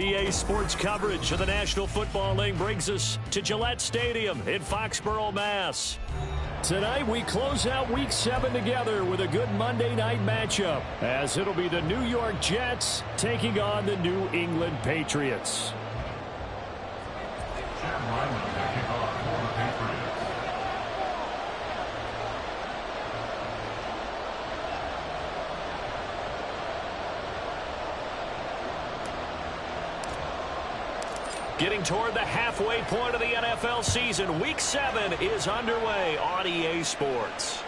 EA Sports coverage of the National Football League brings us to Gillette Stadium in Foxborough, Mass. Tonight we close out Week 7 together with a good Monday night matchup, as it'll be the New York Jets taking on the New England Patriots. Getting toward the halfway point of the NFL season, Week 7 is underway on EA Sports.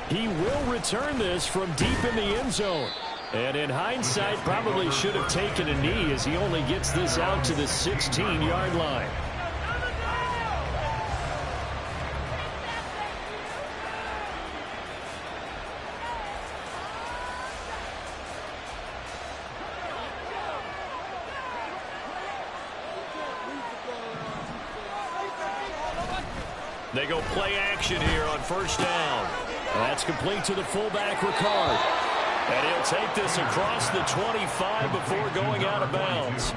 He will return this from deep in the end zone. And in hindsight, probably should have taken a knee as he only gets this out to the 16-yard line. They go play action here on first down. That's complete to the fullback, Ricard. And he'll take this across the 25 before going out of bounds.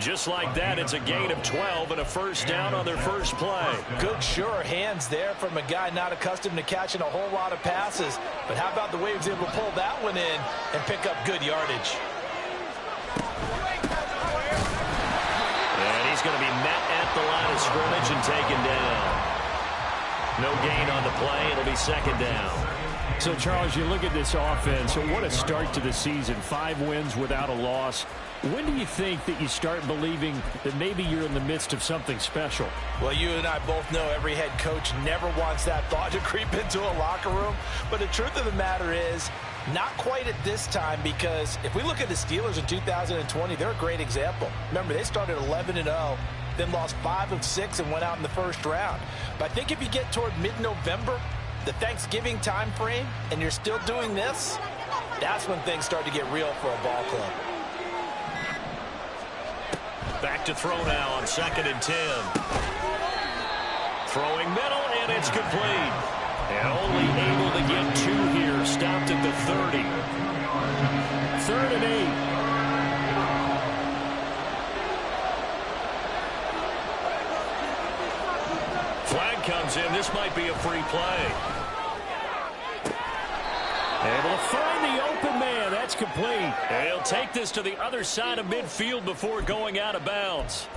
Just like that, it's a gain of 12 and a first down on their first play. Good, sure hands there from a guy not accustomed to catching a whole lot of passes. But how about the way he was able to pull that one in and pick up good yardage? And he's going to be met at the line of scrimmage and taken down. No gain on the play. It'll be second down. So, Charles, you look at this offense. So what a start to the season. 5 wins without a loss. When do you think that you start believing that maybe you're in the midst of something special? Well, you and I both know every head coach never wants that thought to creep into a locker room. But the truth of the matter is, not quite at this time, because if we look at the Steelers in 2020, they're a great example. Remember, they started 11-0. Then lost 5 of 6 and went out in the first round. But I think if you get toward mid-November, the Thanksgiving time frame, and you're still doing this, that's when things start to get real for a ball club. Back to throw now on 2nd and 10. Throwing middle, and it's complete. And only able to get 2 here. Stopped at the 30. 3rd and 8. Flag comes in. This might be a free play. Able to find the open man. That's complete. And he'll take this to the other side of midfield before going out of bounds.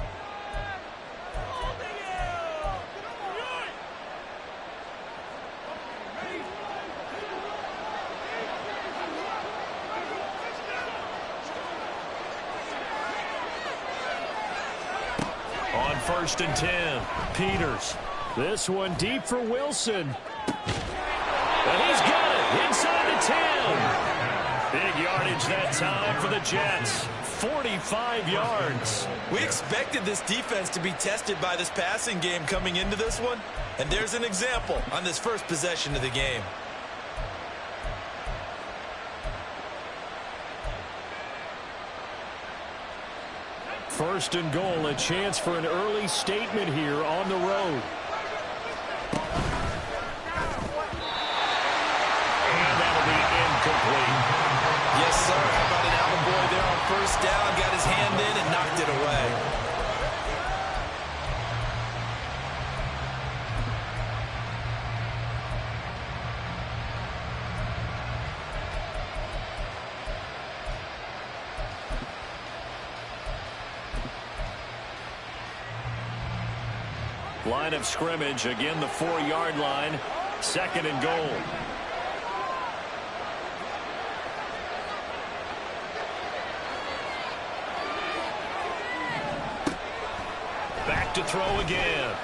On 1st and 10, Peters. This one deep for Wilson. And he's got it inside the 10. Big yardage that time for the Jets. 45 yards. We expected this defense to be tested by this passing game coming into this one. And there's an example on this first possession of the game. First and goal, a chance for an early statement here on the road. And that'll be incomplete. Yes, sir. How about an Allen boy there on first down? Got his hand in and knocked it away. Line of scrimmage, again the 4-yard line. 2nd and goal. Back to throw again.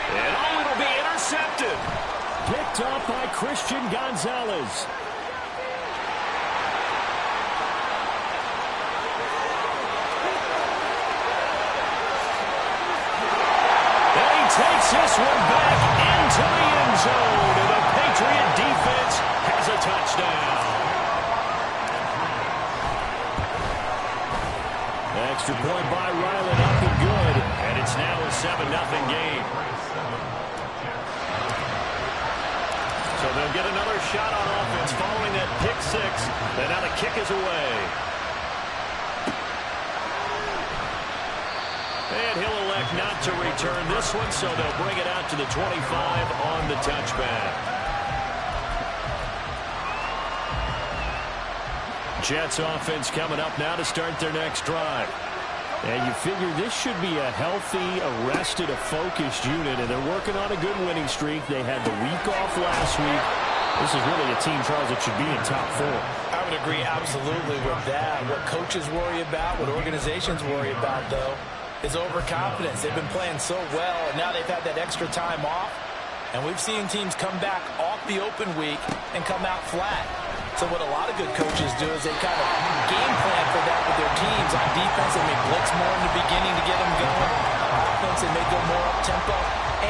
And oh, it'll be intercepted. Picked off by Christian Gonzalez. Takes this one back into the end zone, and the Patriot defense has a touchdown. Extra point by Ryland, up and good, and it's now a 7-0 game. So they'll get another shot on offense following that pick 6, and now the kick is away. And he'll elect not to return this one, so they'll bring it out to the 25 on the touchback. Jets offense coming up now to start their next drive. And you figure this should be a healthy, arrested, a focused unit, and they're working on a good winning streak. They had the week off last week. This is really a team, Charles, that should be in top 4. I would agree absolutely with that. What coaches worry about, what organizations worry about, though, is overconfidence. They've been playing so well, and now they've had that extra time off. And we've seen teams come back off the open week and come out flat. So what a lot of good coaches do is they kind of game plan for that with their teams. On defense, they may blitz more in the beginning to get them going. On offense, they may go more up-tempo.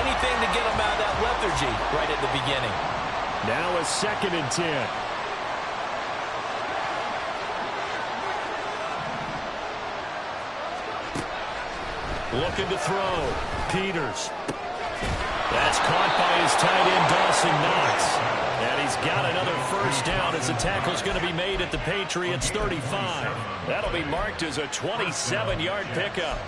Anything to get them out of that lethargy right at the beginning. Now a 2nd and 10. Looking to throw. Peters. That's caught by his tight end, Dawson Knox. And he's got another first down as the tackle's going to be made at the Patriots' 35. That'll be marked as a 27-yard pickup.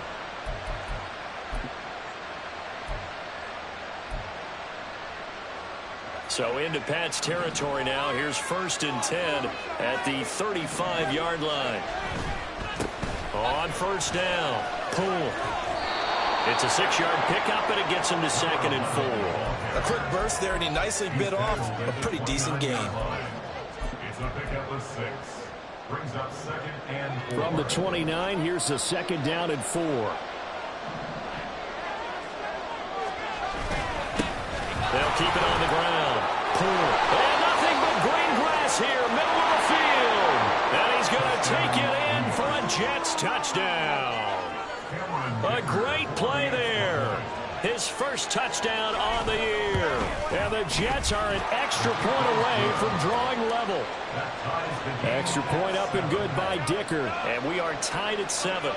So into Pat's territory now. Here's 1st and 10 at the 35-yard line. On first down, Poole. It's a 6-yard pickup, and it gets him to 2nd and 4. A quick burst there, and he nicely bit off a pretty decent gain. It's a pickup of 6. Brings up 2nd and 4. From the 29, here's the 2nd down and 4. They'll keep it on the ground. Poole. And nothing but green grass here, middle of the field. And he's going to take it in for a Jets touchdown. A great play there. His first touchdown on the year. And the Jets are an extra point away from drawing level. Extra point up and good by Dicker. And we are tied at 7.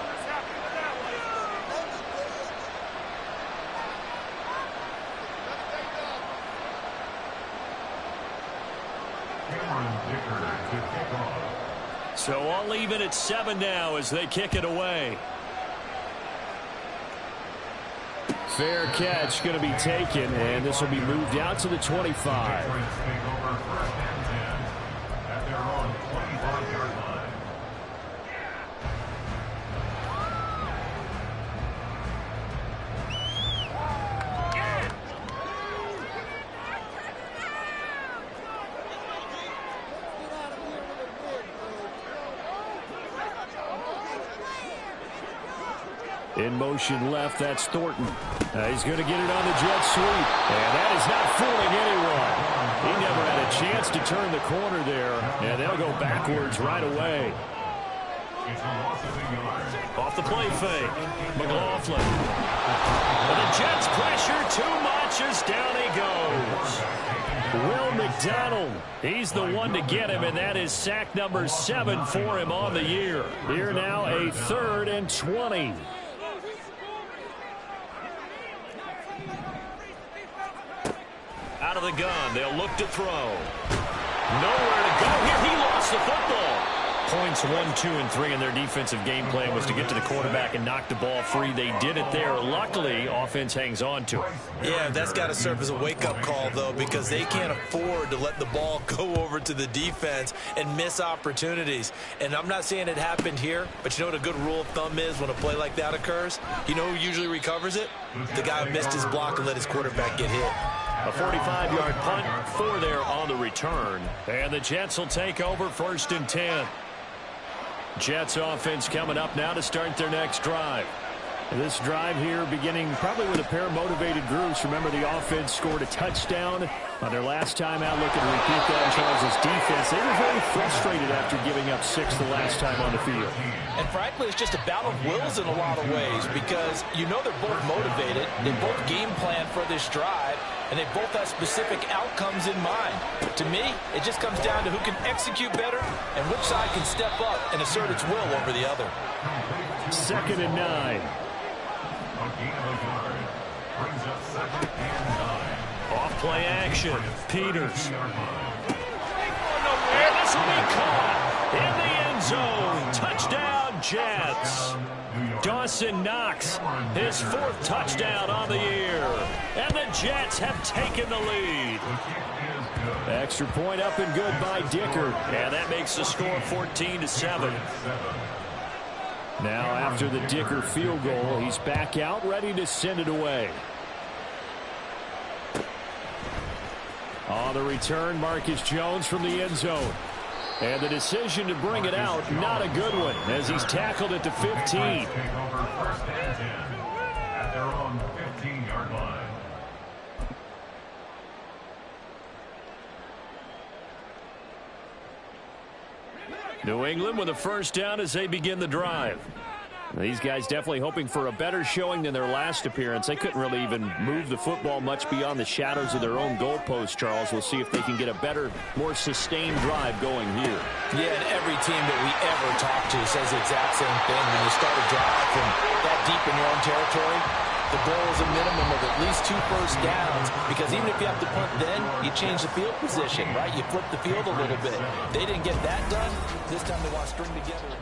So all even at 7 now as they kick it away. Fair catch going to be taken, and this will be moved out to the 25. In motion left, that's Thornton. He's going to get it on the jet sweep. And that is not fooling anyone. He never had a chance to turn the corner there. And they'll go backwards right away. Off the play fake. McLaughlin. And the Jets pressure too much as down he goes. Will McDonald, he's the one to get him, and that is sack number 7 for him on the year. Here now a 3rd and 20. Out of the gun, they'll look to throw. Nowhere to go here. He lost the football. Points 1, 2, and 3 in their defensive game plan was to get to the quarterback and knock the ball free. They did it there. Luckily, offense hangs on to it. Yeah, that's got to serve as a wake-up call, though, because they can't afford to let the ball go over to the defense and miss opportunities. And I'm not saying it happened here, but you know what a good rule of thumb is when a play like that occurs? You know who usually recovers it? The guy who missed his block and let his quarterback get hit. A 45-yard punt, 4 there on the return. And the Jets will take over 1st and 10. Jets offense coming up now to start their next drive. And this drive here beginning probably with a pair of motivated groups. Remember, the offense scored a touchdown on their last time out. Looking to repeat that in Charles' defense. They were very frustrated after giving up 6 the last time on the field. And frankly, it's just a battle of wills in a lot of ways because you know they're both motivated. They both game plan for this drive, and they both have specific outcomes in mind. To me, it just comes down to who can execute better and which side can step up and assert its will over the other. 2nd and 9. Off play action. Peters. This will be caught in the end zone. Touchdown, Jets. Dawson Knox, his 4th touchdown on the year. And the Jets have taken the lead. Extra point up and good by Dicker. And that makes the score 14-7. Now after the Dicker field goal, he's back out ready to send it away. On the return, Marcus Jones from the end zone. And the decision to bring it out, not a good one, as he's tackled at the 15. First and 10 at their own 15-yard line. New England with a first down as they begin the drive. These guys definitely hoping for a better showing than their last appearance. They couldn't really even move the football much beyond the shadows of their own goalpost, Charles. We'll see if they can get a better, more sustained drive going here. Yeah, and every team that we ever talk to says the exact same thing. When you start a drive from that deep in your own territory, the goal is a minimum of at least 2 first downs, because even if you have to punt then, you change the field position, right? You flip the field a little bit. They didn't get that done. This time they want to string together.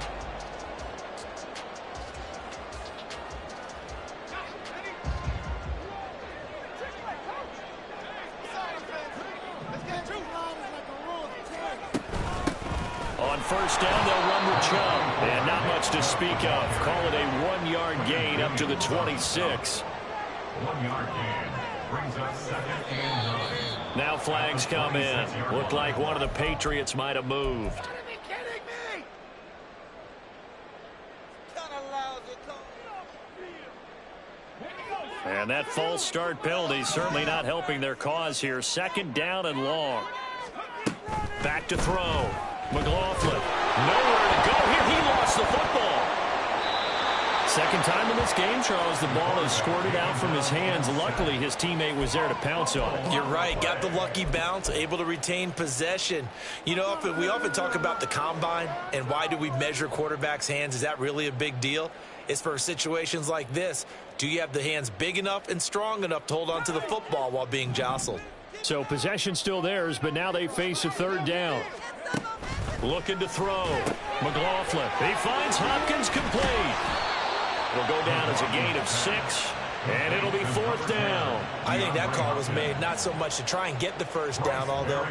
On first down, they'll run with Chubb. And not much to speak of. Call it a 1-yard gain up to the 26. 1-yard gain brings up 2nd and 9. Now flags come in. Looked like one of the Patriots might have moved. And that false start penalty certainly not helping their cause here. 2nd down and long. Back to throw. McLaughlin, nowhere to go here. He lost the football. 2nd time in this game, Charles, the ball is squirted out from his hands. Luckily, his teammate was there to pounce on it. You're right. Got the lucky bounce, able to retain possession. You know, we often talk about the combine and why do we measure quarterbacks' hands. Is that really a big deal? It's for situations like this. Do you have the hands big enough and strong enough to hold on to the football while being jostled? So possession still theirs, but now they face a 3rd down. Looking to throw. McLaughlin. He finds Hopkins complete. It'll go down as a gain of 6, and it'll be 4th down. I think that call was made not so much to try and get the first down, although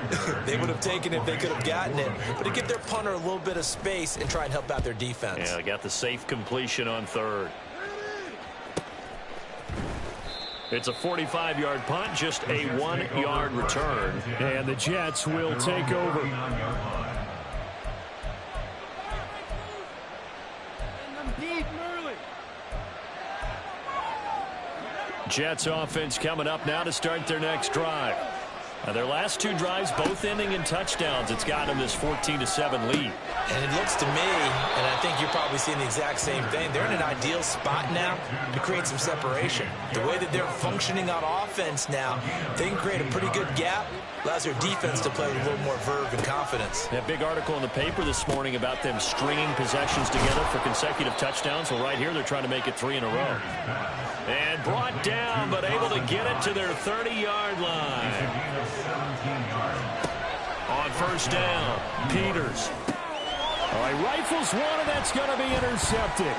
they would have taken it if they could have gotten it, but to give their punter a little bit of space and try and help out their defense. Yeah, they got the safe completion on 3rd. It's a 45-yard punt, just a 1-yard return. And the Jets will take over. Jets offense coming up now to start their next drive. Their last 2 drives, both ending in touchdowns. It's got them this 14-7 lead. And it looks to me, and I think you're probably seeing the exact same thing, they're in an ideal spot now to create some separation. The way that they're functioning on offense now, they can create a pretty good gap, allows their defense to play with a little more verve and confidence. That big article in the paper this morning about them stringing possessions together for consecutive touchdowns. Well, right here, they're trying to make it 3 in a row. And brought down, but able to get it to their 30-yard line. On first down, Peters. All right, rifles one, and that's going to be intercepted.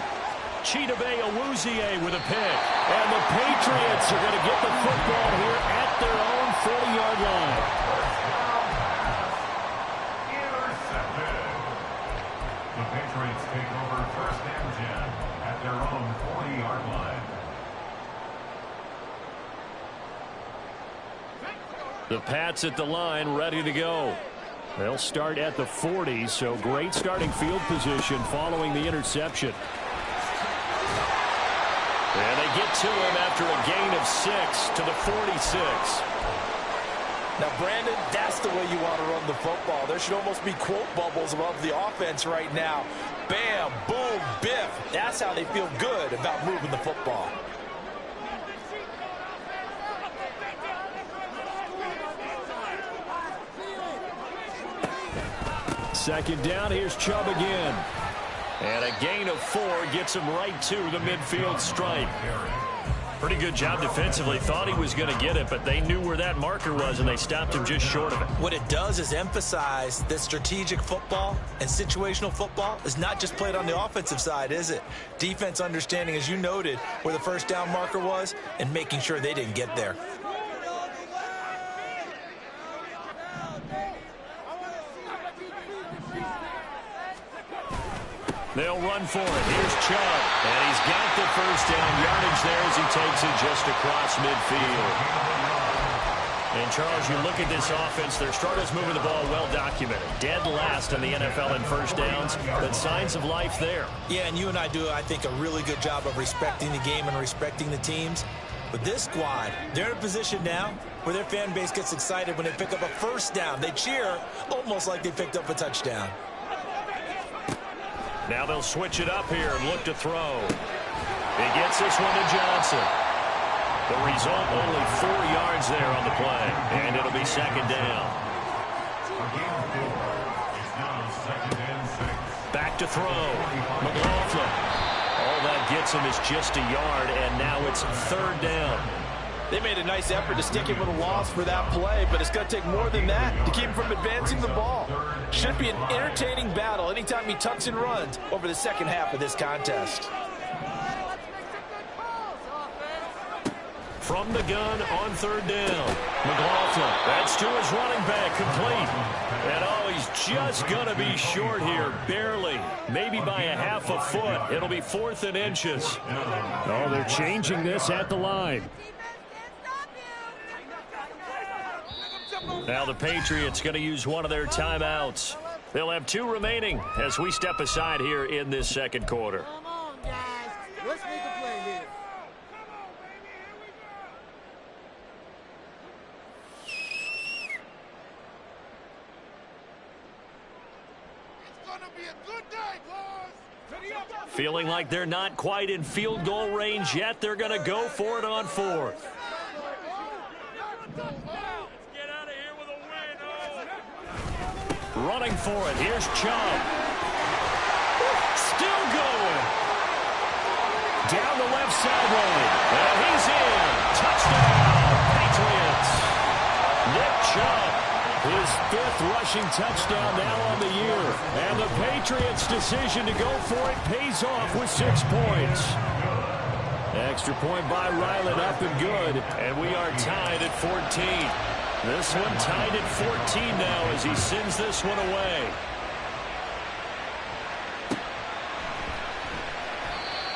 Chidobe Awuzie with a pick. And the Patriots are going to get the football here at their own 40-yard line. Intercepted. The Patriots take over 1st and 10 at their own 40-yard line. The Pats at the line, ready to go. They'll start at the 40, so great starting field position following the interception. And they get to him after a gain of 6 to the 46. Now, Brandon, that's the way you want to run the football. There should almost be quote bubbles above the offense right now. Bam, boom, biff. That's how they feel good about moving the football. Second down, here's Chubb again. And a gain of 4 gets him right to the midfield stripe. Pretty good job defensively. Thought he was going to get it, but they knew where that marker was, and they stopped him just short of it. What it does is emphasize that strategic football and situational football is not just played on the offensive side, is it? Defense understanding, as you noted, where the first down marker was and making sure they didn't get there. They'll run for it. Here's Chubb. And he's got the first down yardage there as he takes it just across midfield. And, Charles, you look at this offense, their struggles moving the ball well documented. Dead last in the NFL in first downs, but signs of life there. Yeah, and you and I do, I think, a really good job of respecting the game and respecting the teams. But this squad, they're in a position now where their fan base gets excited when they pick up a first down. They cheer almost like they picked up a touchdown. Now they'll switch it up here and look to throw. He gets this one to Johnson. The result, only 4 yards there on the play, and it'll be second down. Back to throw. McLaughlin. All that gets him is just a yard, and now it's third down. They made a nice effort to stick him with a loss for that play, but it's going to take more than that to keep him from advancing the ball. Should be an entertaining battle anytime he tucks and runs over the second half of this contest. From the gun on third down. McLaughlin. That's to his running back, complete. And oh, he's just going to be short here, barely. Maybe by a half a foot. It'll be 4th and inches. Oh, they're changing this at the line. Now the Patriots going to use one of their timeouts. They'll have 2 remaining as we step aside here in this second quarter. Come on, guys. Let's make a play here. It's going to be a good day, boys. Feeling like they're not quite in field goal range yet. They're going to go for it on 4th. Running for it. Here's Chubb. Still going. Down the left sideline. And he's in. Touchdown, Patriots. Nick Chubb, his 5th rushing touchdown now on the year. And the Patriots' decision to go for it pays off with 6 points. Extra point by Ryland, up and good. And we are tied at 14. This one tied at 14 now as he sends this one away.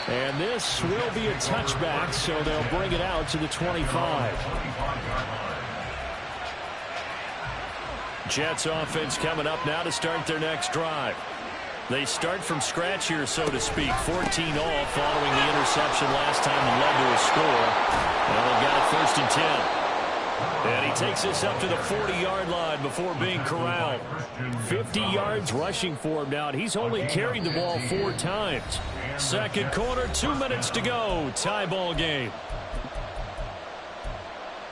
And this will be a touchback, so they'll bring it out to the 25. Jets offense coming up now to start their next drive. They start from scratch here, so to speak. 14 all following the interception last time that led to a score. And they've got it 1st and 10. And he takes this up to the 40-yard line before being corralled. 50 yards rushing for him now, and he's only carried the ball 4 times. Second quarter, 2 minutes to go. Tie ball game.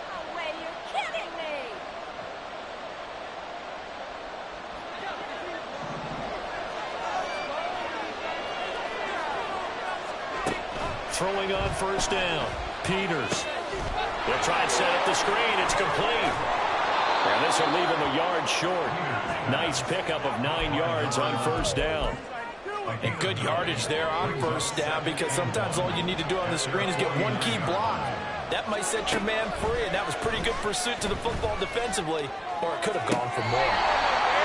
No way, you're kidding me. Throwing on first down. Peters. They'll try and set up the screen. It's complete. And this will leave him a yard short. Nice pickup of 9 yards on first down. And good yardage there on first down, because sometimes all you need to do on the screen is get one key block. That might set your man free, and that was pretty good pursuit to the football defensively, or it could have gone for more.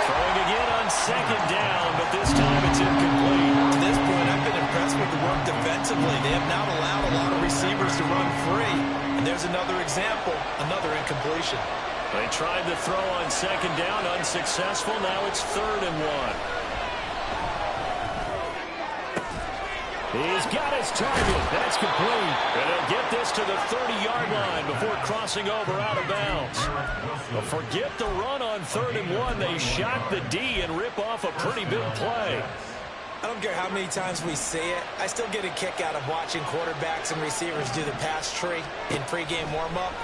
Throwing again on second down, but this time it's incomplete. To this point, I've been impressed with the work defensively. They have not allowed a lot of receivers to run free. And there's another example, another incompletion. They tried to throw on second down, unsuccessful. Now it's 3rd and 1. He's got his target. That's complete. And he'll get this to the 30-yard line before crossing over out of bounds. But forget the run on 3rd and 1. They shock the D and rip off a pretty big play. I don't care how many times we see it. I still get a kick out of watching quarterbacks and receivers do the pass tree in pregame warm-up.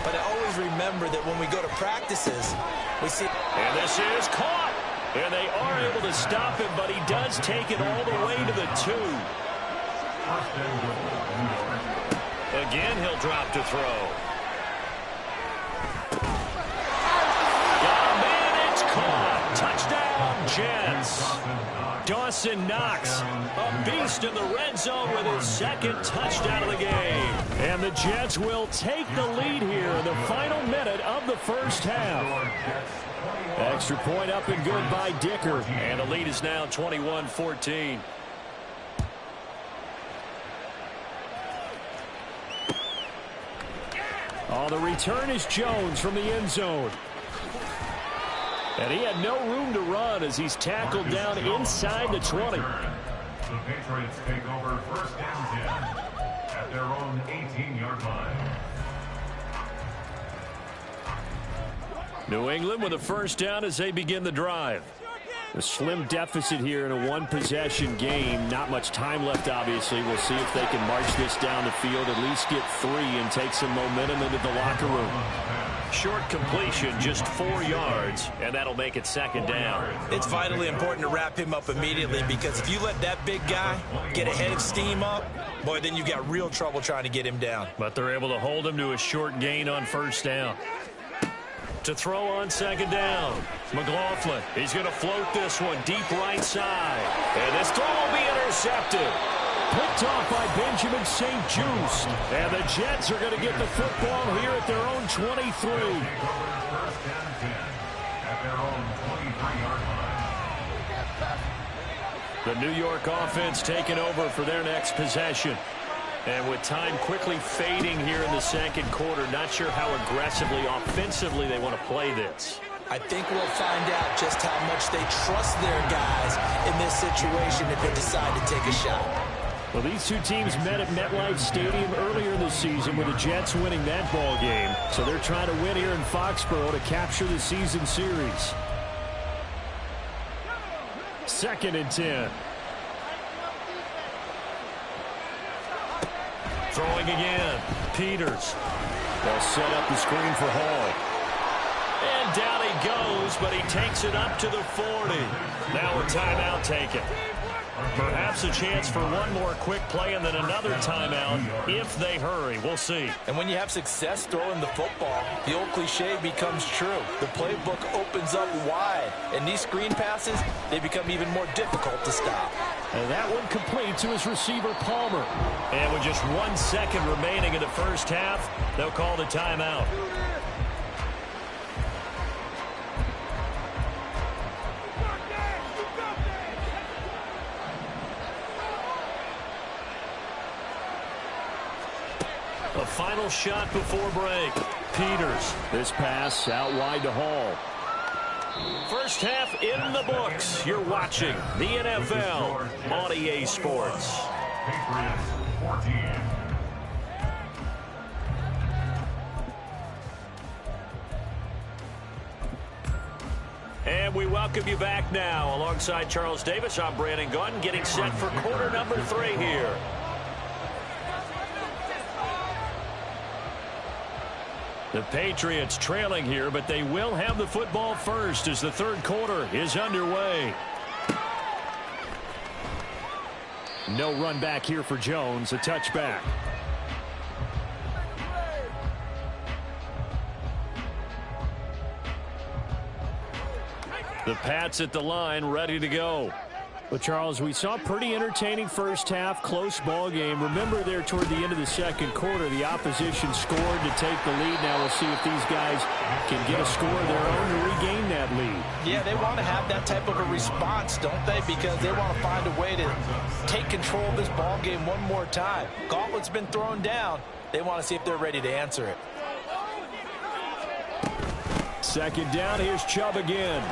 But I always remember that when we go to practices, we see... And this is caught. And they are able to stop him, but he does take it all the way to the 2. Again, he'll drop to throw. Caught. Touchdown, Jets. Dawson Knox, a beast in the red zone with his second touchdown of the game. And the Jets will take the lead here in the final minute of the first half. Extra point up and good by Dicker. And the lead is now 21-14. Oh, the return is Jones from the end zone. And he had no room to run as he's tackled down inside the 20. The Patriots take over first down 10 at their own 18-yard line. New England with a first down as they begin the drive. A slim deficit here in a one-possession game. Not much time left, obviously. We'll see if they can march this down the field, at least get 3 and take some momentum into the locker room. Short completion, just 4 yards, and that'll make it second down. It's vitally important to wrap him up immediately, because if you let that big guy get a head of steam up, boy, then you've got real trouble trying to get him down. But they're able to hold him to a short gain on first down. To throw on second down, McLaughlin. He's going to float this one deep right side. And this throw will be intercepted. Picked off by Benjamin St. Juste. And the Jets are going to get the football here at their own 23. The New York offense taking over for their next possession. And with time quickly fading here in the second quarter, not sure how aggressively, offensively they want to play this. I think we'll find out just how much they trust their guys in this situation if they decide to take a shot. Well, these two teams met at MetLife Stadium earlier this season with the Jets winning that ball game. So they're trying to win here in Foxborough to capture the season series. 2nd and 10. Throwing again. Peters. They'll set up the screen for Hall. And down he goes, but he takes it up to the 40. Now a timeout taken. Perhaps a chance for one more quick play and then another timeout if they hurry. We'll see. And when you have success throwing the football, the old cliche becomes true. The playbook opens up wide, and these screen passes, they become even more difficult to stop. And that one complete to his receiver, Palmer. And with just 1 second remaining in the first half, they'll call the timeout. A final shot before break. Peters. This pass out wide to Hall. First half in the books. You're watching the NFL on EA Sports. Patriots 14. And we welcome you back now. Alongside Charles Davis, I'm Brandon Gunn, getting set for quarter number 3 here. The Patriots trailing here, but they will have the football first as the third quarter is underway. No run back here for Jones, a touchback. The Pats at the line, ready to go. Well, Charles, we saw a pretty entertaining first half, close ball game. Remember there toward the end of the second quarter, the opposition scored to take the lead. Now we'll see if these guys can get a score of their own to regain that lead. Yeah, they want to have that type of a response, don't they? Because they want to find a way to take control of this ball game one more time. Gauntlet's been thrown down. They want to see if they're ready to answer it. Second down, here's Chubb again.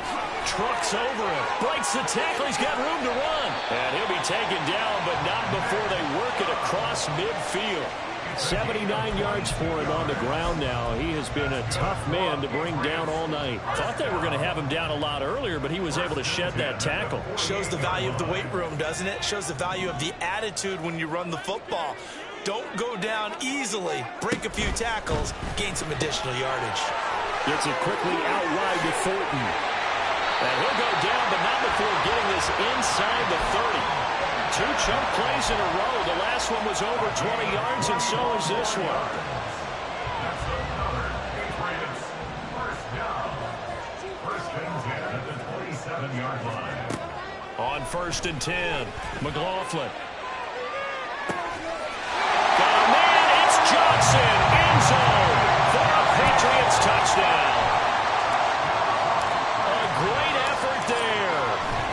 Trucks over him, breaks the tackle, he's got room to run. And he'll be taken down, but not before they work it across midfield. 79 yards for him on the ground now. He has been a tough man to bring down all night. Thought they were going to have him down a lot earlier, but he was able to shed that tackle. Shows the value of the weight room, doesn't it? Shows the value of the attitude when you run the football. Don't go down easily. Break a few tackles, gain some additional yardage. Gets it quickly out wide to Thornton. And he'll go down, but not before getting this inside the 30. 2 chunk plays in a row. The last one was over 20 yards, and so is this one. That's another Patriots first down. First and 10 at the 27-yard line. On 1st and 10, McLaughlin. Got a man, it's Johnson, end zone for a Patriots touchdown. A great effort there,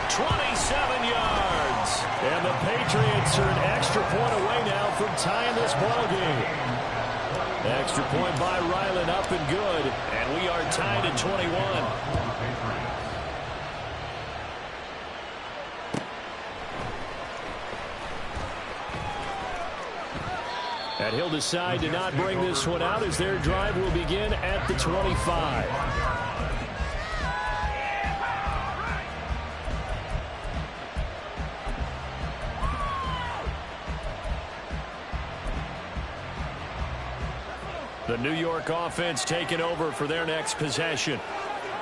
27 yards. And the Patriots are an extra point away now from tying this ball game. Extra point by Ryland, up and good, and we are tied at 21. And he'll decide to not bring this one out as their drive will begin at the 25. The New York offense taking over for their next possession.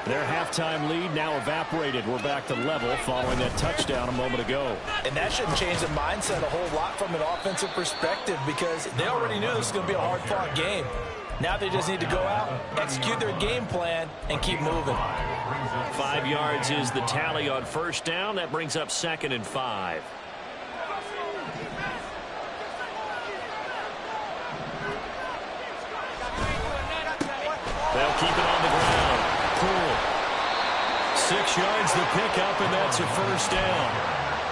Their halftime lead now evaporated. We're back to level following that touchdown a moment ago. And that shouldn't change the mindset a whole lot from an offensive perspective because they already knew this was going to be a hard-fought game. Now they just need to go out, execute their game plan, and keep moving. 5 yards is the tally on 1st down. That brings up 2nd and 5. They'll keep it on the ground. Cool. 6 yards the pickup, and that's a 1st down.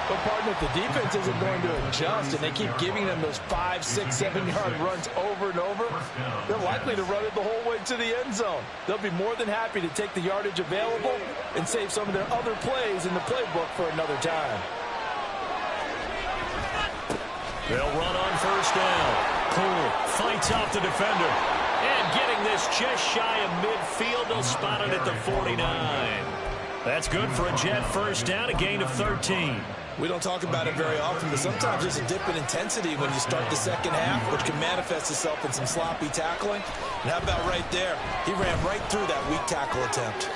But, partner, if the defense isn't going to adjust and they keep giving them those 5, 6, 7-yard runs over and over, they're likely to run it the whole way to the end zone. They'll be more than happy to take the yardage available and save some of their other plays in the playbook for another time. They'll run on 1st down. Cool. Fights off the defender. And getting this just shy of midfield, they'll spot it at the 49. That's good for a Jet 1st down, a gain of 13. We don't talk about it very often, but sometimes there's a dip in intensity when you start the second half, which can manifest itself in some sloppy tackling. And how about right there? He ran right through that weak tackle attempt.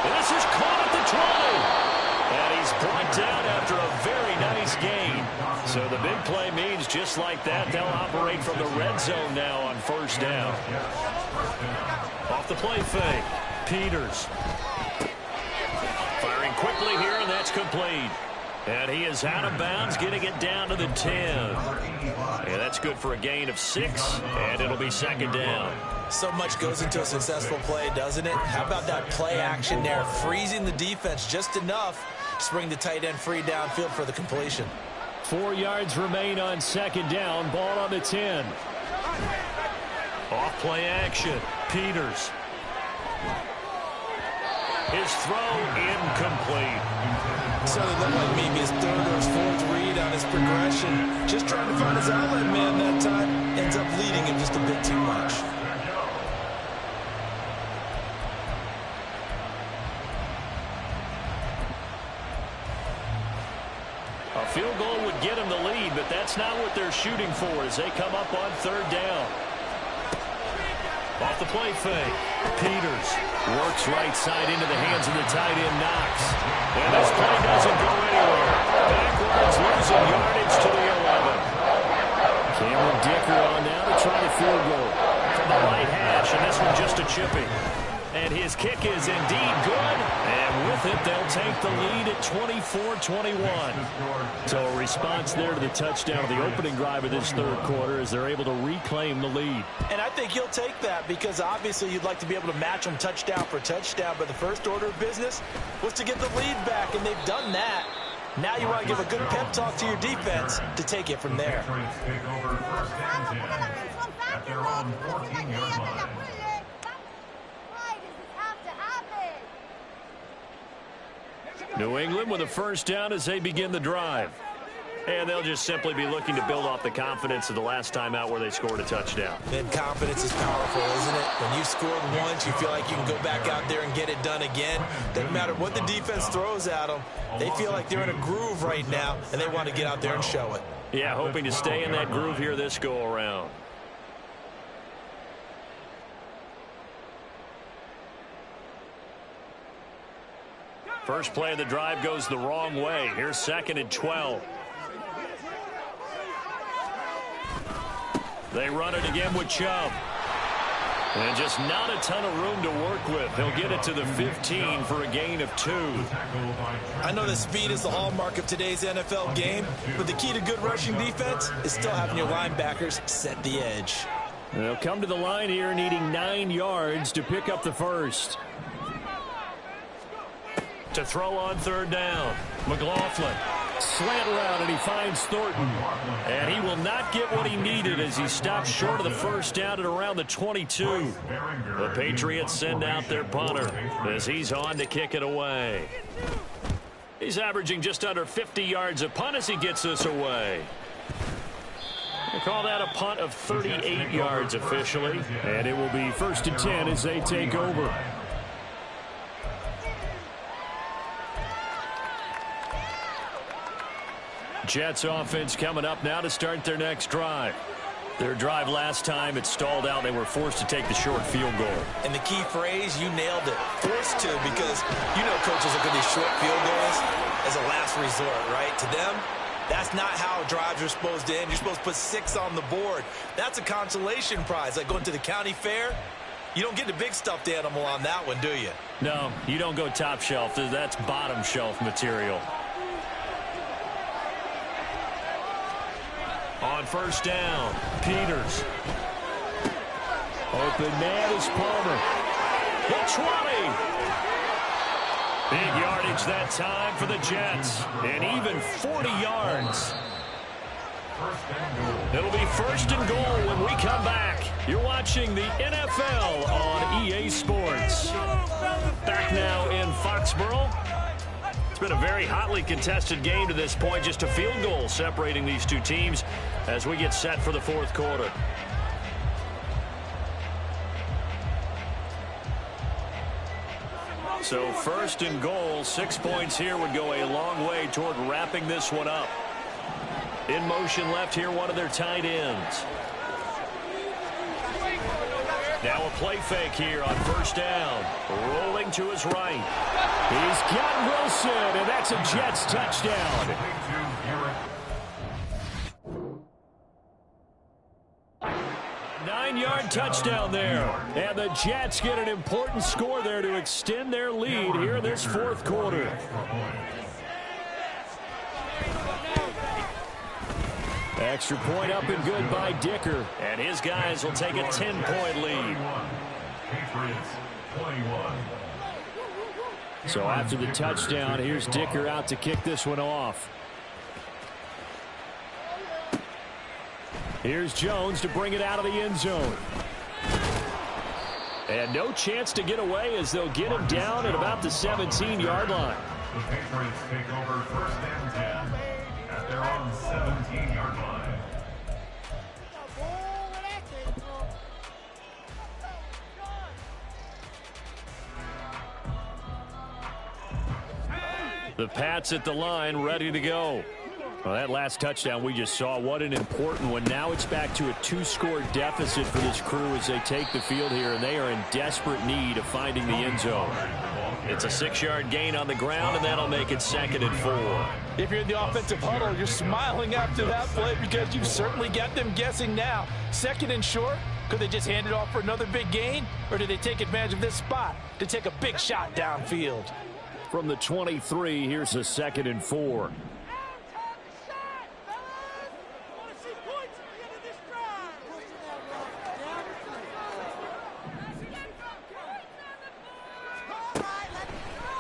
And this is caught at the 20. And he's brought down after a very nice gain. So the big play means just like that, they'll operate from the red zone now on 1st down. Off the play fake, Peters. Firing quickly here, and that's complete. And he is out of bounds, getting it down to the 10. Yeah, that's good for a gain of 6, and it'll be 2nd down. So much goes into a successful play, doesn't it? How about that play action there, freezing the defense just enough to bring the tight end free downfield for the completion. 4 yards remain on 2nd down, ball on the 10. Off play action, Peters. His throw incomplete. So it looked like maybe his 3rd or his 4th read on his progression. Just trying to find his outlet man that time. Ends up leading him just a bit too much. A field goal would get him the lead, but that's not what they're shooting for as they come up on 3rd down. Off the play fake, Peters works right side into the hands of the tight end, Knox. And this play doesn't go anywhere. Backwards, losing yardage to the 11. Cameron Dicker on now to try the field goal from the right hash, and this one just a chippy. And his kick is indeed good. And with it, they'll take the lead at 24-21. So a response there to the touchdown of the opening drive of this 3rd quarter as they're able to reclaim the lead. And I think he'll take that because obviously you'd like to be able to match them touchdown for touchdown. But the first order of business was to get the lead back, and they've done that. Now you want to give a good pep talk to your defense to take it from there. Take over 1st and 10 at their own 14-yard line. New England with a 1st down as they begin the drive. And they'll just simply be looking to build off the confidence of the last time out where they scored a touchdown. And confidence is powerful, isn't it? When you've scored once, you feel like you can go back out there and get it done again. Doesn't matter what the defense throws at them. They feel like they're in a groove right now, and they want to get out there and show it. Yeah, hoping to stay in that groove here this go-around. First play of the drive goes the wrong way. Here's 2nd and 12. They run it again with Chubb. And just not a ton of room to work with. He'll get it to the 15 for a gain of 2. I know that speed is the hallmark of today's NFL game, but the key to good rushing defense is still having your linebackers set the edge. They'll come to the line here needing 9 yards to pick up the first. To throw on 3rd down. McLaughlin. Slant route, and he finds Thornton. And he will not get what he needed as he stops short of the first down at around the 22. The Patriots send out their punter as he's on to kick it away. He's averaging just under 50 yards a punt as he gets this away. They call that a punt of 38 yards officially. And it will be 1st and 10 as they take over. Jets offense coming up now to start their next drive. Their drive last time, it stalled out. They were forced to take the short field goal. And the key phrase, you nailed it. Forced to, because you know coaches look at these short field goals as a last resort, right? To them, that's not how drives are supposed to end. You're supposed to put 6 on the board. That's a consolation prize. Like going to the county fair, you don't get the big stuffed animal on that one, do you? No, you don't go top shelf. That's bottom shelf material. On 1st down, Peters. Open man is Palmer. The 20. Big yardage that time for the Jets. And even 40 yards. It'll be 1st and goal when we come back. You're watching the NFL on EA Sports. Back now in Foxborough. It's been a very hotly contested game to this point. Just a field goal separating these two teams as we get set for the 4th quarter. So 1st and goal, 6 points here would go a long way toward wrapping this one up. In motion left here, one of their tight ends. Now a play fake here on 1st down. Rolling to his right. He's got Wilson, and that's a Jets touchdown. 9-yard touchdown there. And the Jets get an important score there to extend their lead here in this 4th quarter. Extra point up and good by Dicker. And his guys will take a 10-point lead. So after the touchdown, here's Dicker out to kick this one off. Here's Jones to bring it out of the end zone. And no chance to get away as they'll get him down at about the 17-yard line. The Patriots take over 1st and 10 at their own 17-yard line. The Pats at the line, ready to go. Well, that last touchdown we just saw, what an important one. Now it's back to a 2-score deficit for this crew as they take the field here, and they are in desperate need of finding the end zone. It's a 6-yard gain on the ground, and that'll make it 2nd and 4. If you're in the offensive huddle, you're smiling after that play because you've certainly got them guessing now. 2nd and short, could they just hand it off for another big gain, or do they take advantage of this spot to take a big shot downfield? From the 23, here's a 2nd and 4.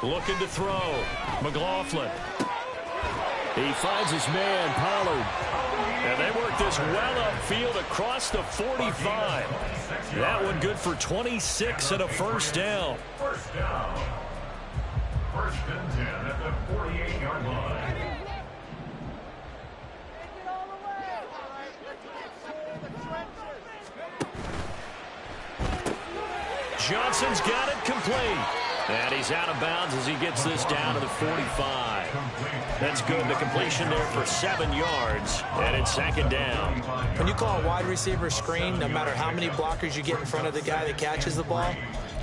Looking to throw. McLaughlin. He finds his man, Pollard. And they work this well upfield across the 45. That one good for 26 and a 1st down. 1st down. 1st and 10 at the 48-yard line. Johnson's got it complete. And he's out of bounds as he gets this down to the 45. That's good. The completion there for 7 yards. And it's 2nd down. When you call a wide receiver screen, no matter how many blockers you get in front of the guy that catches the ball,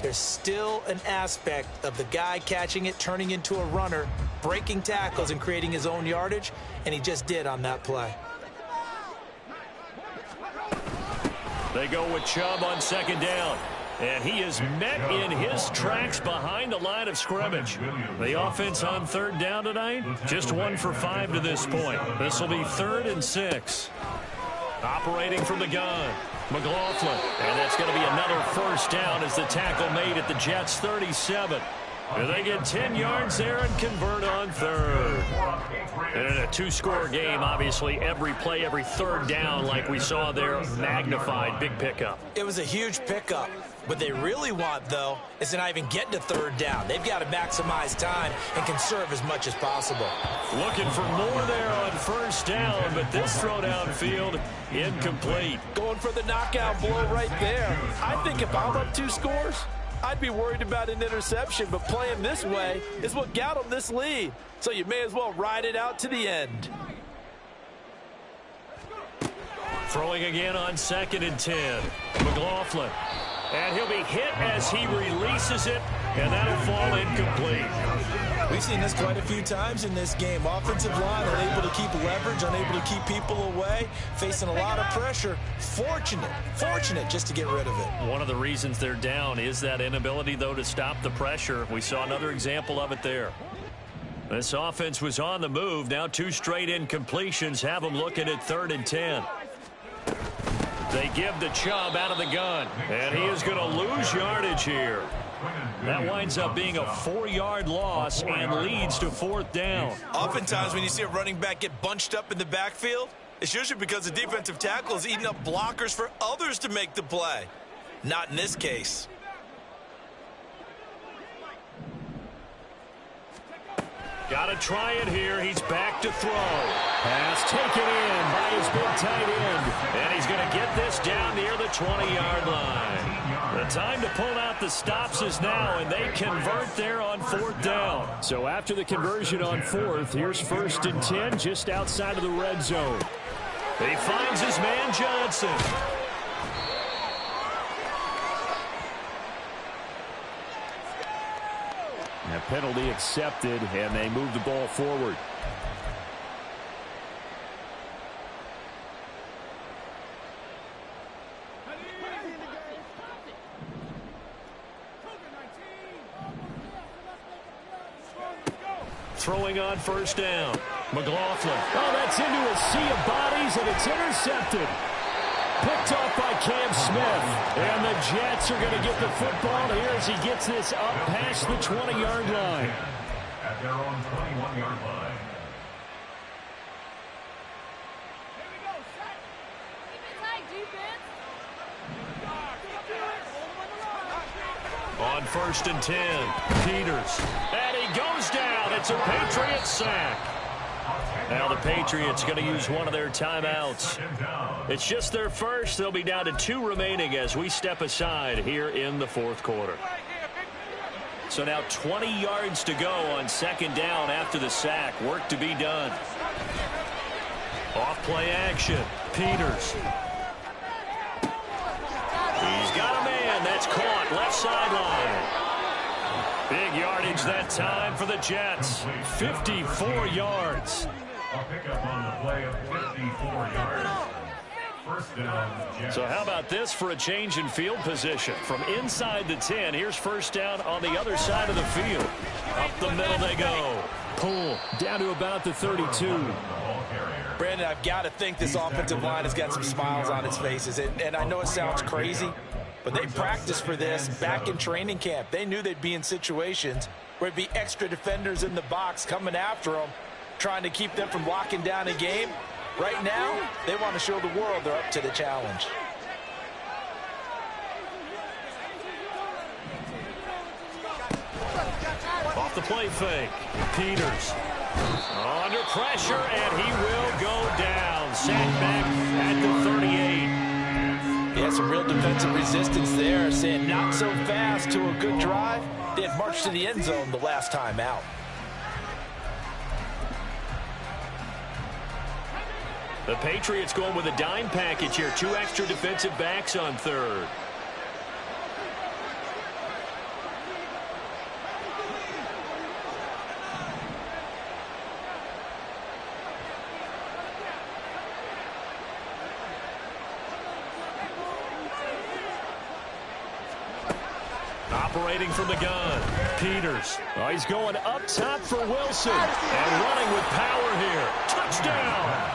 there's still an aspect of the guy catching it, turning into a runner, breaking tackles and creating his own yardage, and he just did on that play. They go with Chubb on second down. And he is met in his tracks behind the line of scrimmage. The offense on third down tonight, just 1 for 5 to this point. This will be 3rd and 6. Operating from the gun, McLaughlin. And that's going to be another first down as the tackle made at the Jets' 37. And they get 10 yards there and convert on third. And in a 2-score game, obviously, every play, every third down, like we saw there, magnified, big pickup. It was a huge pickup. What they really want, though, is to not even get to third down. They've got to maximize time and conserve as much as possible. Looking for more there on first down, but this throw downfield, incomplete. Going for the knockout blow right there. I think if I'm up 2 scores, I'd be worried about an interception, but playing this way is what got them this lead. So you may as well ride it out to the end. Throwing again on 2nd and 10. McLaughlin. And he'll be hit as he releases it, and that'll fall incomplete. We've seen this quite a few times in this game. Offensive line unable to keep leverage, unable to keep people away, facing a lot of pressure. Fortunate just to get rid of it. One of the reasons they're down is that inability, though, to stop the pressure. We saw another example of it there. This offense was on the move. Now 2 straight incompletions have them looking at 3rd and 10. They give the Chubb out of the gun, and he is going to lose yardage here. That winds up being a 4-yard loss and leads to 4th down. Oftentimes when you see a running back get bunched up in the backfield, it's usually because the defensive tackle is eating up blockers for others to make the play. Not in this case. Got to try it here. He's back to throw. Pass taken in by his big tight end. And he's going to get this down near the 20-yard line. The time to pull out the stops is now, and they convert there on 4th down. So after the conversion on 4th, here's 1st and 10 just outside of the red zone. He finds his man Johnson. A penalty accepted, and they move the ball forward. Throwing on 1st down. McLaughlin. Oh, that's into a sea of bodies, and it's intercepted. Picked off by Cam Smith. And the Jets are going to get the football here as he gets this up past the 20-yard line. At their own 21-yard line. On 1st and 10, Peters. And he goes down. It's a Patriot sack. Now the Patriots going to use one of their timeouts. It's just their first. They'll be down to 2 remaining as we step aside here in the 4th quarter. So now 20 yards to go on 2nd down after the sack. Work to be done. Off play action. Peters. He's got a man. That's caught. Left sideline. Big yardage that time for the Jets. 54 yards. A pickup on the play of 54 yards. First down, Jets. So how about this for a change in field position? From inside the 10, here's 1st down on the other side of the field. Up the middle they go. Pull down to about the 32. Brandon, I've got to think this offensive line has got some smiles on its faces. And I know it sounds crazy, but they practiced for this back in training camp. They knew they'd be in situations where it'd be extra defenders in the box coming after them, trying to keep them from locking down a game. Right now, they want to show the world they're up to the challenge. Off the play fake. Peters. Under pressure, and he will go down. Sacked back at the 38. Yeah, some real defensive resistance there, saying not so fast to a good drive. They had marched to the end zone the last time out. The Patriots going with a dime package here. 2 extra defensive backs on 3rd. Operating from the gun, Peters. Oh, he's going up top for Wilson. And running with power here. Touchdown!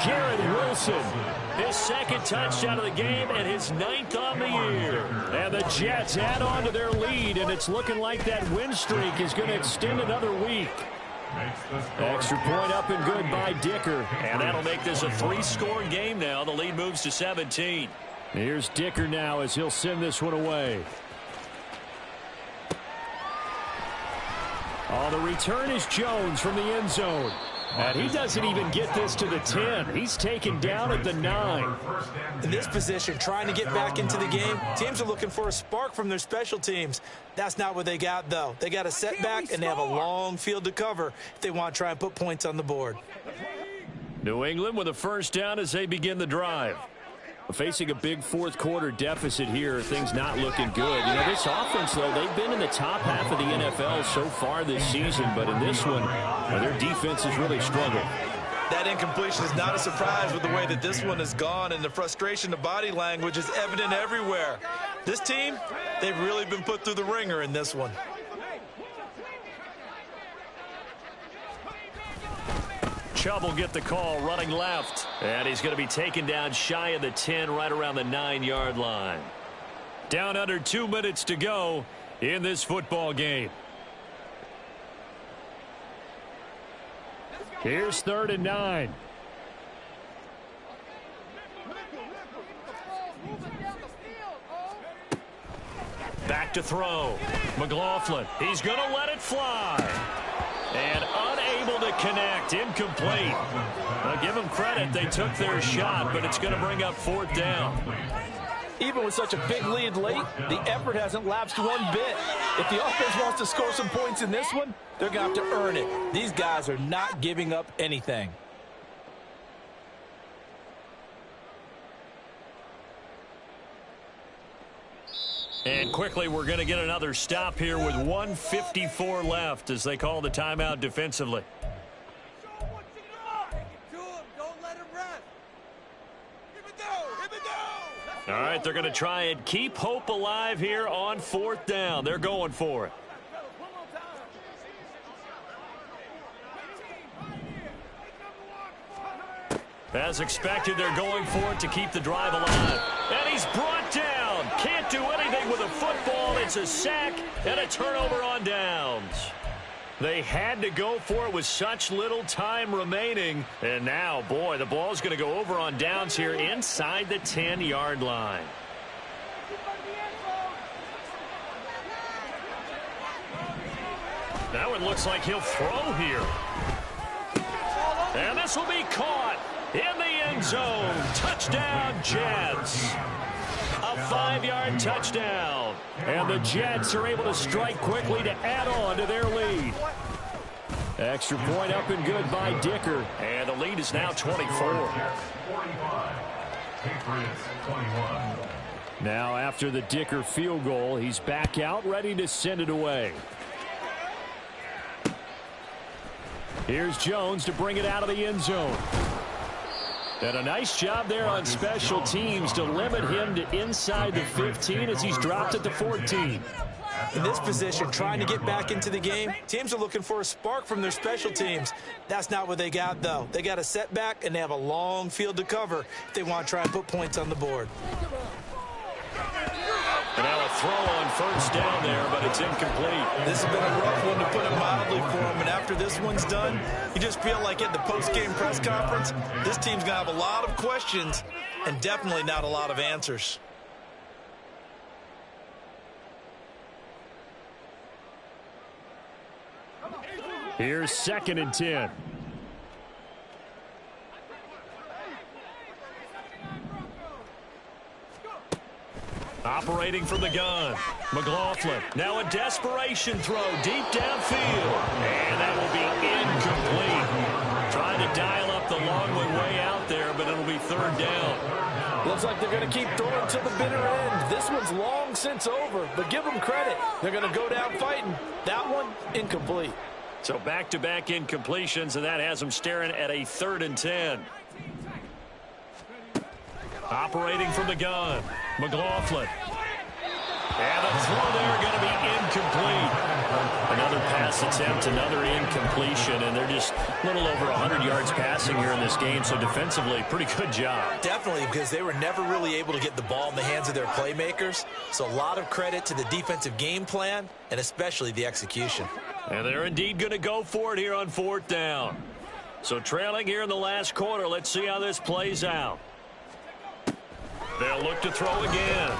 Garrett Wilson, his second touchdown of the game and his 9th on the year. And the Jets add on to their lead, and it's looking like that win streak is going to extend another week. Extra point up and good by Dicker. And that'll make this a 3-score game now. The lead moves to 17. Here's Dicker now as he'll send this one away. Oh, the return is Jones from the end zone. And he doesn't even get this to the 10. He's taken down at the 9. In this position, trying to get back into the game, teams are looking for a spark from their special teams. That's not what they got, though. They got a setback, and they have a long field to cover if they want to try and put points on the board. New England with a first down as they begin the drive. Facing a big fourth-quarter deficit here, things not looking good. You know, this offense, though, they've been in the top half of the NFL so far this season, but in this one, their defense has really struggled. That incompletion is not a surprise with the way that this one has gone, and the frustration, the body language is evident everywhere. This team, they've really been put through the ringer in this one. Chubb will get the call running left. And he's going to be taken down shy of the 10 right around the 9-yard line. Down under 2 minutes to go in this football game. Here's 3rd and 9. Back to throw. McLaughlin. He's going to let it fly. And unable to connect. Incomplete. I'll give them credit. They took their shot, but it's going to bring up 4th down. Even with such a big lead late, the effort hasn't lapsed one bit. If the offense wants to score some points in this one, they're going to have to earn it. These guys are not giving up anything. And quickly, we're going to get another stop here with 1:54 left as they call the timeout defensively. All right, they're going to try and keep hope alive here on 4th down. They're going for it. As expected, they're going for it to keep the drive alive. And he's brought down. Can't do anything with a football. It's a sack and a turnover on downs. They had to go for it with such little time remaining. And now, boy, the ball's going to go over on downs here inside the 10-yard line. Now it looks like he'll throw here. And this will be caught in the end zone. Touchdown, Jets. A 5-yard touchdown. And the Jets are able to strike quickly to add on to their lead. Extra point up and good by Dicker. And the lead is now 24. Now after the Dicker field goal, he's back out ready to send it away. Here's Jones to bring it out of the end zone. And a nice job there on special teams to limit him to inside the 15 as he's dropped at the 14. In this position, trying to get back into the game, teams are looking for a spark from their special teams. That's not what they got, though. They got a setback, and they have a long field to cover if they want to try and put points on the board. And now a throw on 1st down there, but it's incomplete. This has been a rough one, to put it mildly, for him. And after this one's done, you just feel like at the post-game press conference, this team's going to have a lot of questions and definitely not a lot of answers. Here's 2nd and 10. Operating from the gun. McLaughlin. Now a desperation throw deep downfield. And that will be incomplete. Trying to dial up the long way out there, but it'll be 3rd down. Looks like they're going to keep throwing to the bitter end. This one's long since over, but give them credit. They're going to go down fighting. That one, incomplete. So back-to-back incompletions, and that has them staring at a 3rd and 10. Operating from the gun. McLaughlin. And the throw there going to be incomplete. Another pass attempt, another incompletion, and they're just a little over 100 yards passing here in this game, so defensively, pretty good job. Definitely, because they were never really able to get the ball in the hands of their playmakers, so a lot of credit to the defensive game plan, and especially the execution. And they're indeed going to go for it here on 4th down. So trailing here in the last quarter, let's see how this plays out. They'll look to throw again.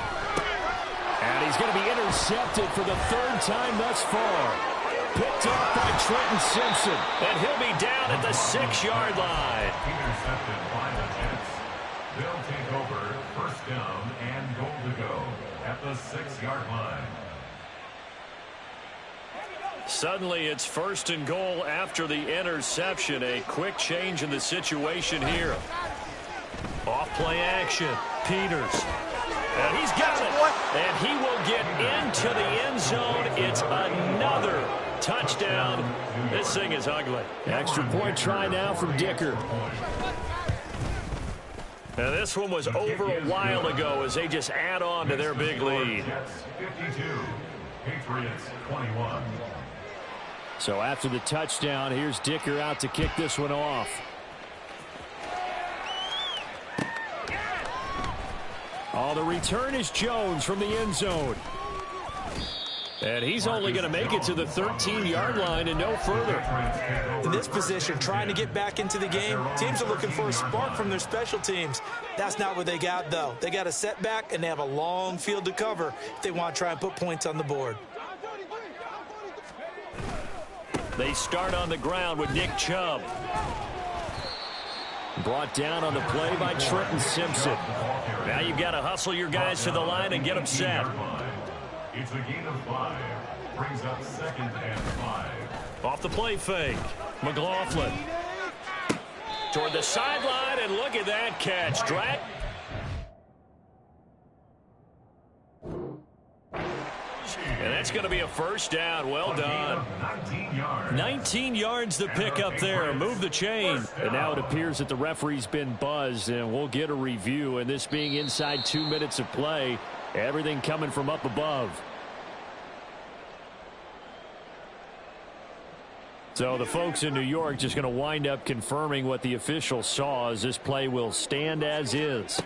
And he's going to be intercepted for the 3rd time thus far. Picked off by Trenton Simpson. And he'll be down at the 6-yard line. Intercepted by the Jets. They'll take over 1st down and goal to go at the 6-yard line. Suddenly it's 1st and goal after the interception. A quick change in the situation here. Off play action. Peters. And he's got it. And he will get into the end zone. It's another touchdown. This thing is ugly. Extra point try now from Dicker. Now this one was over a while ago as they just add on to their big lead. Jets 52, Patriots 21. So after the touchdown, here's Dicker out to kick this one off. Oh, the return is Jones from the end zone. And he's only going to make it to the 13-yard line and no further. In this position, trying to get back into the game, teams are looking for a spark from their special teams. That's not what they got, though. They got a setback, and they have a long field to cover if they want to try and put points on the board. They start on the ground with Nick Chubb. Brought down on the play by Trenton Simpson. Now you've got to hustle your guys to the line and get them set. It's a gain of 5. Brings up 2nd and 5. Off the play fake. McLaughlin. Toward the sideline, and look at that catch. Dratt. And that's going to be a 1st down. Well done. 19 yards to pick up there. Move the chain. And now it appears that the referee's been buzzed, and we'll get a review. And this being inside 2 minutes of play, everything coming from up above. So the folks in New York just going to wind up confirming what the official saw, as this play will stand as is.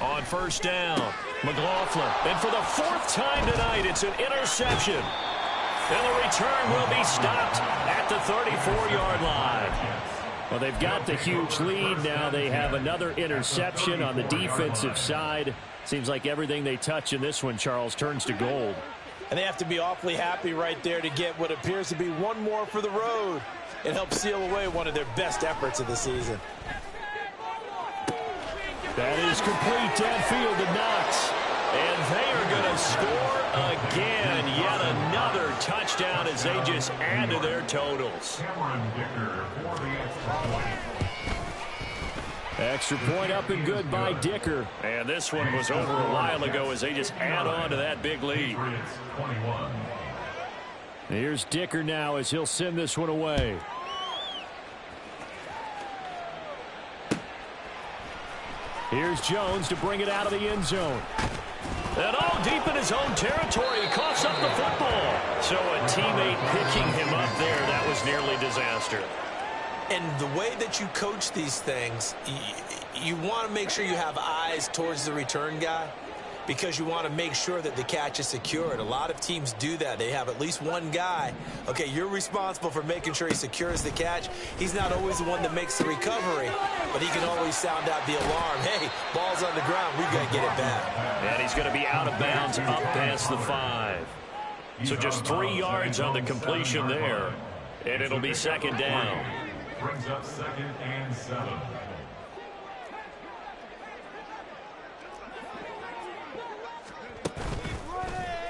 On 1st down, McLaughlin. And for the 4th time tonight, it's an interception. And the return will be stopped at the 34-yard line. Well, they've got the huge lead. Now they have another interception on the defensive side. Seems like everything they touch in this one, Charles, turns to gold. And they have to be awfully happy right there to get what appears to be one more for the road and help seal away one of their best efforts of the season. That is complete downfield to Knox. And they are going to score again. Yet another touchdown as they just add to their totals. Cameron Dicker for the extra point. Extra point up and good by Dicker. And this one was over a while ago as they just add on to that big lead. Patriots 21. Here's Dicker now as he'll send this one away. Here's Jones to bring it out of the end zone. And all deep in his own territory, he coughs up the football. So a teammate picking him up there, that was nearly disaster. And the way that you coach these things, you want to make sure you have eyes towards the return guy, because you want to make sure that the catch is secured. A lot of teams do that. They have at least one guy. Okay, you're responsible for making sure he secures the catch. He's not always the one that makes the recovery, but he can always sound out the alarm. Hey, ball's on the ground. We've got to get it back. And he's going to be out of bounds up past the 5. So just 3 yards on the completion there, and it'll be 2nd down. Brings up 2nd and 7.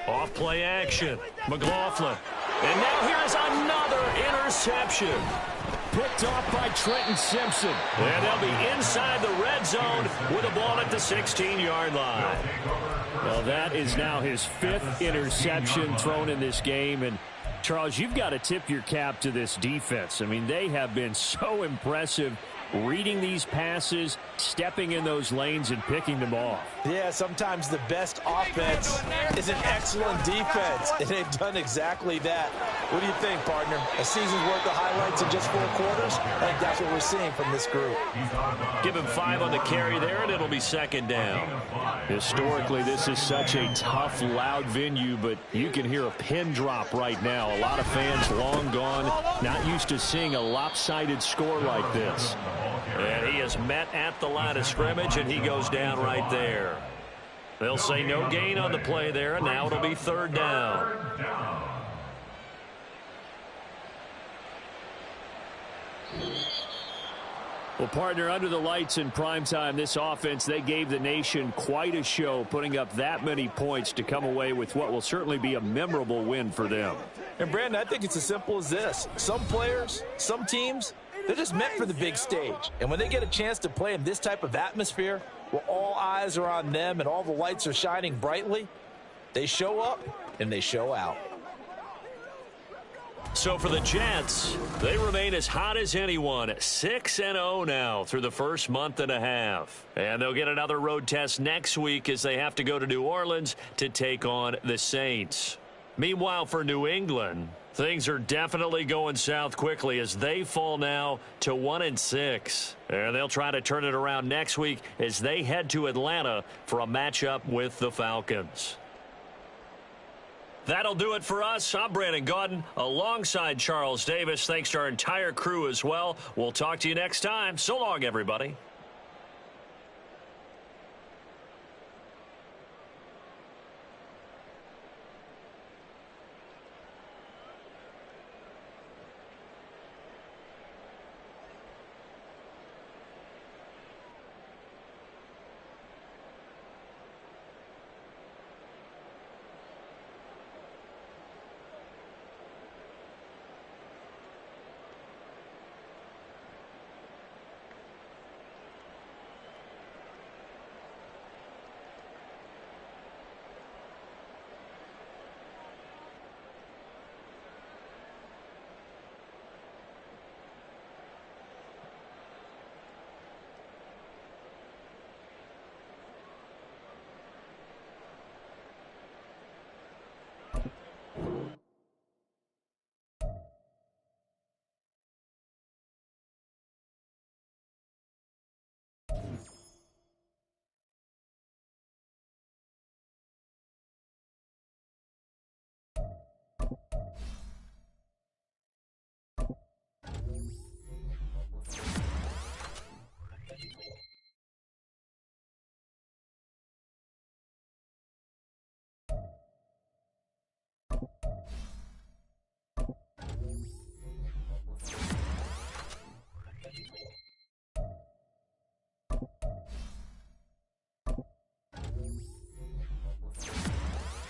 Off play action. McLaughlin. And now here's another interception. Picked off by Trenton Simpson. And they'll be inside the red zone with a ball at the 16-yard line. Well, that is now his 5th interception thrown in this game. And Charles, you've got to tip your cap to this defense. I mean, they have been so impressive reading these passes, stepping in those lanes, and picking them off. Yeah, sometimes the best offense is an excellent defense, and they've done exactly that. What do you think, partner? A season's worth of highlights in just 4 quarters? I think that's what we're seeing from this group. Give him 5 on the carry there, and it'll be second down. Historically, this is such a tough, loud venue, but you can hear a pin drop right now. A lot of fans long gone, not used to seeing a lopsided score like this. And he is met at the line of scrimmage, and he goes down right there. They'll say no gain on the play there, and now it'll be third down. Well, partner, under the lights in primetime, this offense, they gave the nation quite a show, putting up that many points to come away with what will certainly be a memorable win for them. And, Brandon, I think it's as simple as this. Some players, some teams, they're just meant for the big stage. And when they get a chance to play in this type of atmosphere, where all eyes are on them and all the lights are shining brightly, they show up and they show out. So for the Jets, they remain as hot as anyone, 6-0 now through the first month and a half. And they'll get another road test next week as they have to go to New Orleans to take on the Saints. Meanwhile, for New England, things are definitely going south quickly as they fall now to 1-6. And they'll try to turn it around next week as they head to Atlanta for a matchup with the Falcons. That'll do it for us. I'm Brandon Gaudin alongside Charles Davis. Thanks to our entire crew as well. We'll talk to you next time. So long, everybody.